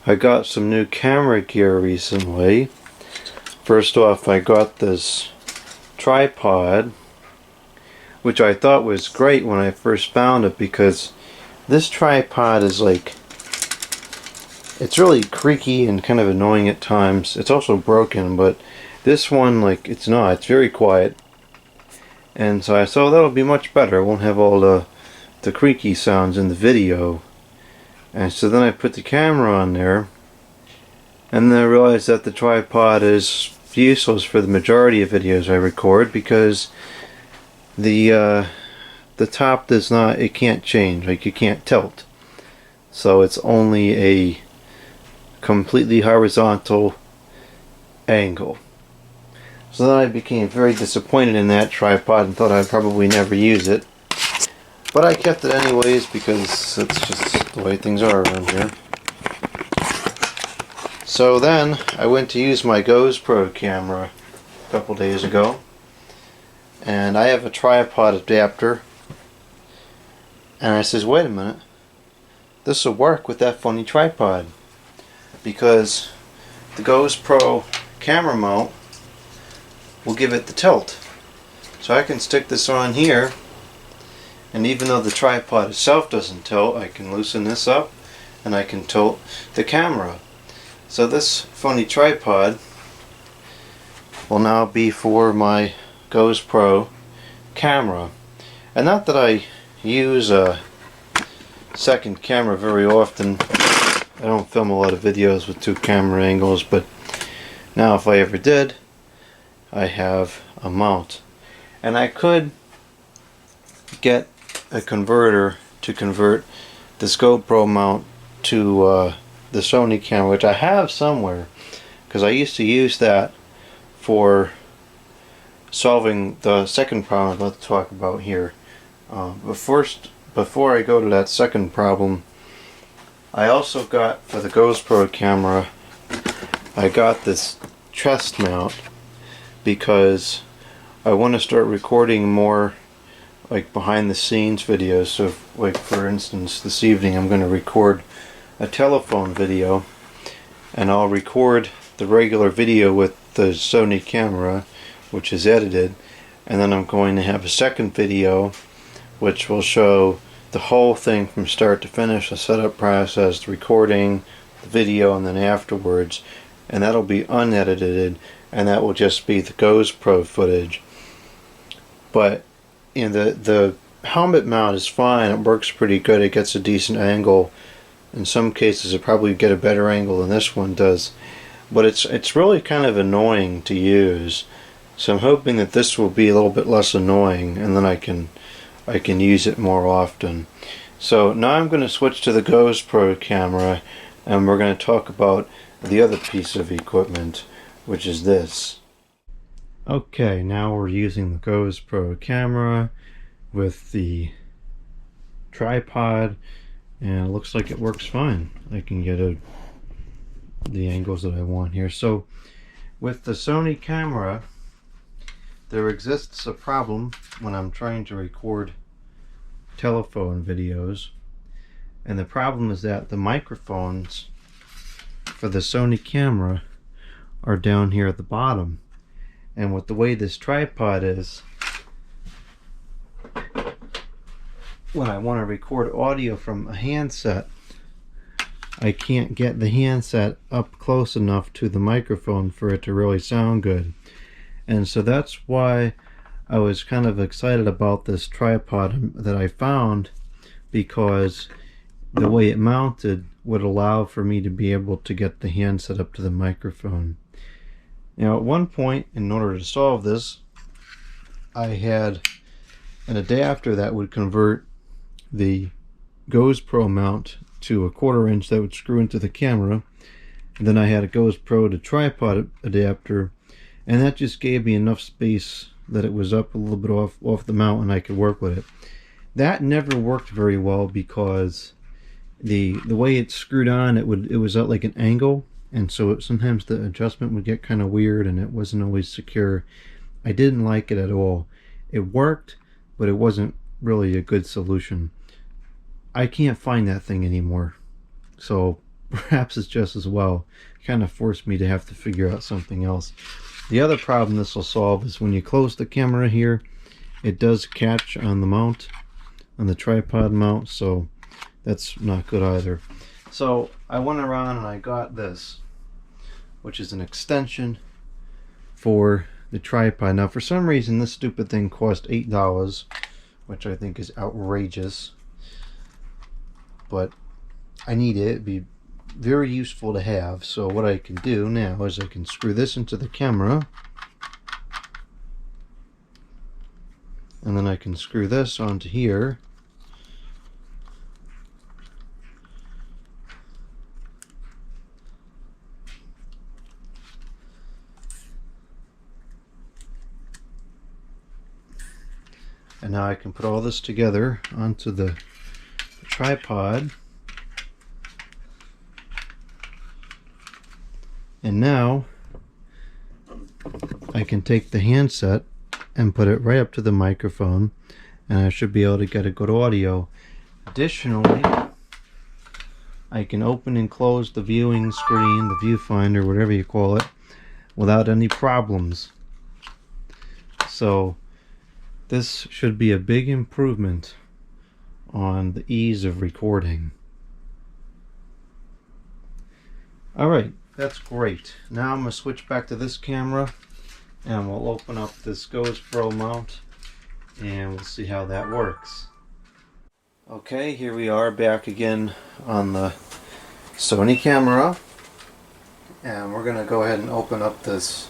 I got some new camera gear recently. First off, I got this tripod, which I thought was great when I first found it, because this tripod is like, it's really creaky and kind of annoying at times. It's also broken, but this one, like, it's not. It's very quiet. And so I thought that'll be much better. I won't have all the creaky sounds in the video. And so then I put the camera on there, and then I realized that the tripod is useless for the majority of videos I record, because the top does not, it can't change, like you can't tilt. So it's only a completely horizontal angle. So then I became very disappointed in that tripod and thought I'd probably never use it. But I kept it anyways, because it's just the way things are around here. So then I went to use my GoPro camera a couple days ago, and I have a tripod adapter, and I says, wait a minute, this will work with that funny tripod, because the GoPro camera mount will give it the tilt. So I can stick this on here, and even though the tripod itself doesn't tilt, I can loosen this up and I can tilt the camera. So this funny tripod will now be for my GoPro camera. And not that I use a second camera very often. I don't film a lot of videos with two camera angles, but now if I ever did, I have a mount. And I could get a converter to convert this GoPro mount to the Sony camera, which I have somewhere, because I used to use that for solving the second problem I'm about to talk about here. But first, before I go to that second problem, I also got, for the GoPro camera, I got this chest mount, because I want to start recording more like behind the scenes videos. So like, for instance, this evening I'm going to record a telephone video, and I'll record the regular video with the Sony camera, which is edited, and then I'm going to have a second video which will show the whole thing from start to finish, the setup process, the recording, the video, and then afterwards, and that'll be unedited, and that will just be the GoPro footage. But you know, the helmet mount is fine, it works pretty good, it gets a decent angle. In some cases it probably get a better angle than this one does, but it's really kind of annoying to use. So I'm hoping that this will be a little bit less annoying, and then I can use it more often. So now I'm going to switch to the GoPro camera, and we're going to talk about the other piece of equipment, which is this. Okay, now we're using the GoPro camera with the tripod, and it looks like it works fine. I can get the angles that I want here. So with the Sony camera, there exists a problem when I'm trying to record telephone videos, and the problem is that the microphones for the Sony camera are down here at the bottom, and with the way this tripod is, when I want to record audio from a handset, I can't get the handset up close enough to the microphone for it to really sound good. And so that's why I was kind of excited about this tripod that I found, because the way it mounted would allow for me to be able to get the handset up to the microphone. Now at one point, in order to solve this, I had an adapter that would convert the GoPro mount to a 1/4 inch that would screw into the camera, and then I had a GoPro to tripod adapter, and that just gave me enough space that it was up a little bit off the mount and I could work with it. That never worked very well, because the way it's screwed on, it was at like an angle, and so sometimes the adjustment would get kind of weird and it wasn't always secure. I didn't like it at all. It worked, but it wasn't really a good solution. I can't find that thing anymore, so perhaps it's just as well. It kind of forced me to have to figure out something else. The other problem this will solve is when you close the camera here, it does catch on the mount, on the tripod mount, so that's not good either. So I went around and I got this, which is an extension for the tripod. Now for some reason this stupid thing cost $8, which I think is outrageous, but I need it. It'd be very useful to have. So what I can do now is I can screw this into the camera, and then I can screw this onto here, and now I can put all this together onto the tripod. And now I can take the handset and put it right up to the microphone, and I should be able to get a good audio. Additionally, I can open and close the viewing screen, the viewfinder, whatever you call it, without any problems. So this should be a big improvement on the ease of recording. Alright, that's great. Now I'm going to switch back to this camera and we'll open up this GoPro mount and we'll see how that works. Okay, here we are back again on the Sony camera, and we're going to go ahead and open up this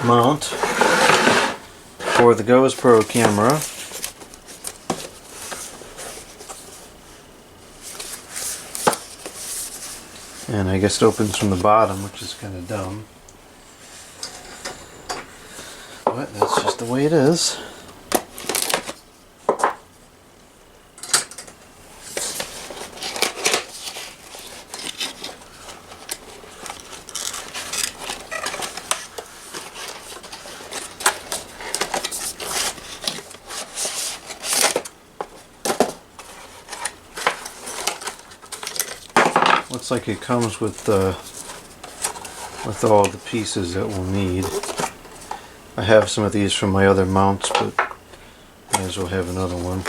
mount for the GoPro camera. And I guess it opens from the bottom, which is kind of dumb. But that's just the way it is. Looks like it comes with all the pieces that we'll need. I have some of these from my other mounts, but might as well have another one.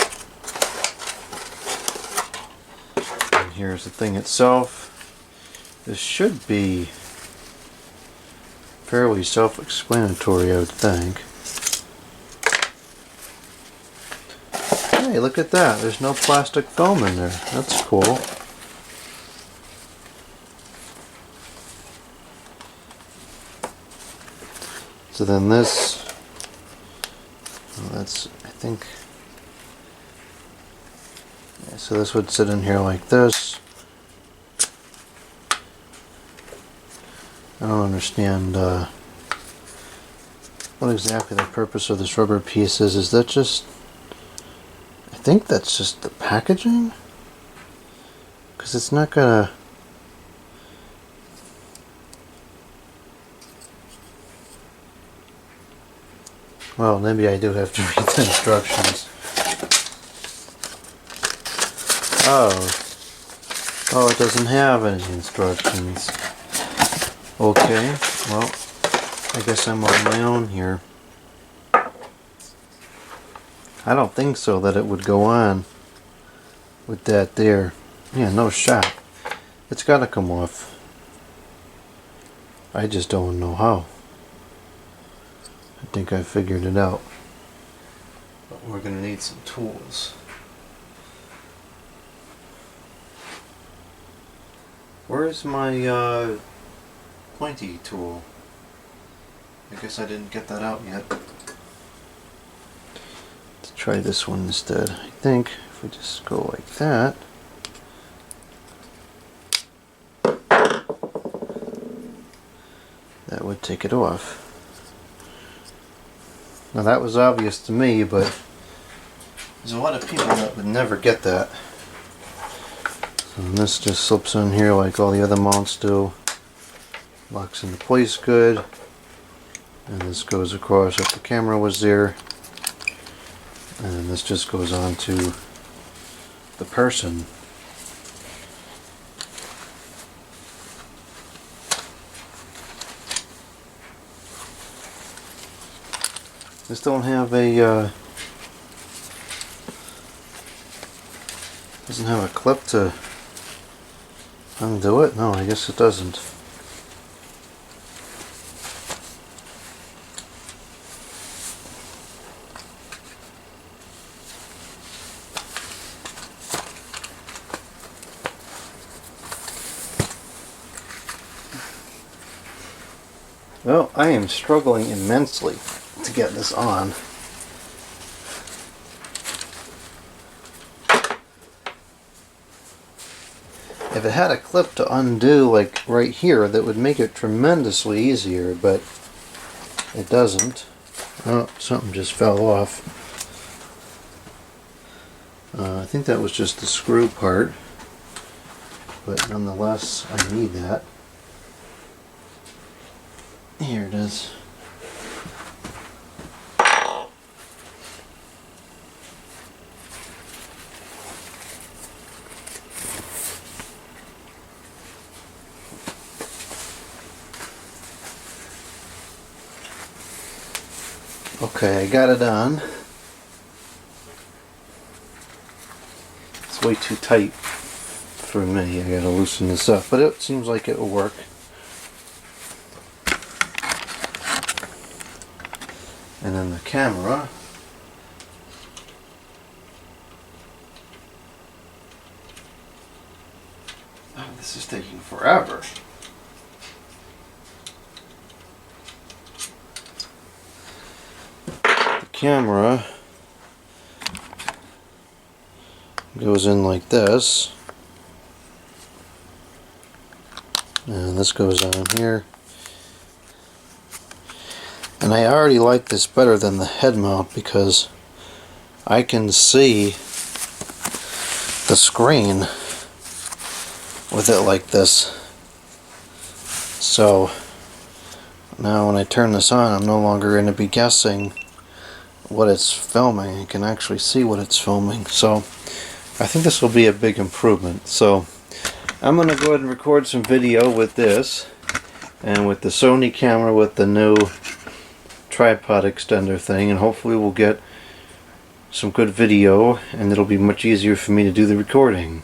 And here's the thing itself. This should be fairly self-explanatory, I would think. Hey, look at that. There's no plastic foam in there. That's cool. So then this, well, that's, I think, yeah, so this would sit in here like this. I don't understand what exactly the purpose of this rubber piece is. Is that just, I think that's just the packaging? Because it's not gonna, well, maybe I do have to read the instructions. Oh, it doesn't have any instructions. Okay, well, I guess I'm on my own here. I don't think so that it would go on with that there. Yeah, no shot. It's gotta come off. I just don't know how. I think I figured it out. But we're going to need some tools. Where's my pointy tool? I guess I didn't get that out yet. Let's try this one instead. I think if we just go like that. That would take it off. Now that was obvious to me, but there's a lot of people that would never get that. So this just slips in here like all the other mounts do. Locks into place good. And this goes across if the camera was there. And this just goes on to the person. This don't have a doesn't have a clip to undo it. No, I guess it doesn't. Well, I am struggling immensely to get this on. If it had a clip to undo, like right here, that would make it tremendously easier, but it doesn't. Oh, something just fell off. I think that was just the screw part, but nonetheless, I need that. Here it is. Okay, I got it on. It's way too tight for me. I gotta loosen this up, but it seems like it will work. And then the camera. Oh, this is taking forever. The camera goes in like this. And this goes on here. And I already like this better than the head mount because I can see the screen with it like this. So now when I turn this on, I'm no longer going to be guessing what it's filming. I can actually see what it's filming. So I think this will be a big improvement. So I'm going to go ahead and record some video with this and with the Sony camera with the new tripod extender thing, and hopefully we'll get some good video and it'll be much easier for me to do the recording.